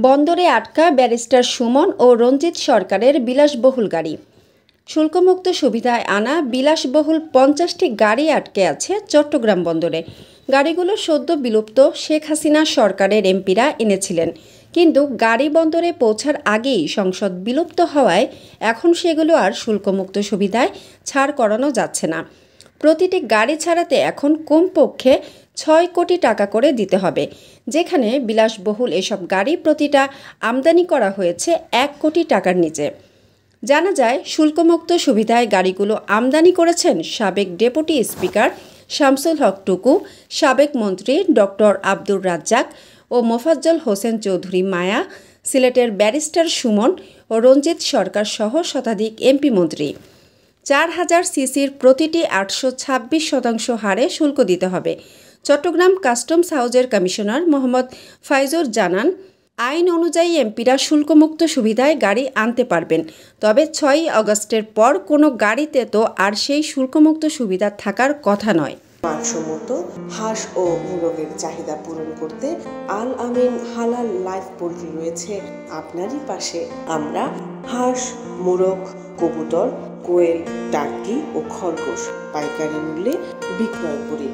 বন্দরে আটকা ব্যারিস্টার সুমন ও রঞ্জিত সরকারের বিলাসবহুল গাড়ি। শুল্কমুক্ত সুবিধায় আনা বিলাসবহুল 50টি গাড়ি আটকে আছে চট্টগ্রাম বন্দরে। গাড়িগুলো সদ্য বিলুপ্ত শেখ হাসিনা সরকারের এমপিরা এনেছিলেন, কিন্তু গাড়ি বন্দরে পৌঁছার আগেই সংসদ বিলুপ্ত হওয়ায় এখন সেগুলো আর শুল্কমুক্ত সুবিধায় ছাড় করানো যাচ্ছে না। প্রতিটি গাড়ি ছাড়াতে এখন কমপক্ষে 6 কোটি টাকা করে দিতে হবে, যেখানে বিলাসবহুল এসব গাড়ি প্রতিটা আমদানি করা হয়েছে 1 কোটি টাকার নিচে। জানা যায়, শুল্কমুক্ত সুবিধায় গাড়িগুলো আমদানি করেছেন সাবেক ডেপুটি স্পিকার শামসুল হক টুকু, সাবেক মন্ত্রী ডক্টর আব্দুর রাজ্জাক ও মোফাজ্জল হোসেন চৌধুরী মায়া, সিলেটের ব্যারিস্টার সুমন ও রঞ্জিত সরকার সহ শতাধিক এমপি মন্ত্রী। 4000 সিসির প্রতিটি 826% হারে শুল্ক দিতে হবে। চট্টগ্রাম কাস্টমস হাউজের কমিশনার মোহাম্মদ ফাইজুর জানান, আইন অনুযায়ী এমপিরা শুল্কমুক্ত সুবিধায় গাড়ি আনতে পারবেন, তবে 6 আগস্টের পর কোনো গাড়িতে তো আর সেই শুল্কমুক্ত সুবিধা থাকার কথা নয়। মানসম্মত হাঁস ও মোরগের চাহিদা পূরণ করতে আল আমিন হালাল লাইফ পোল্ট্রি রয়েছে আপনারই পাশে। আমরা হাঁস, মোরগ, কবুতর, কোয়েল, টার্কি ও খরগোশ পাইকারি মূল্যে বিক্রয় করি।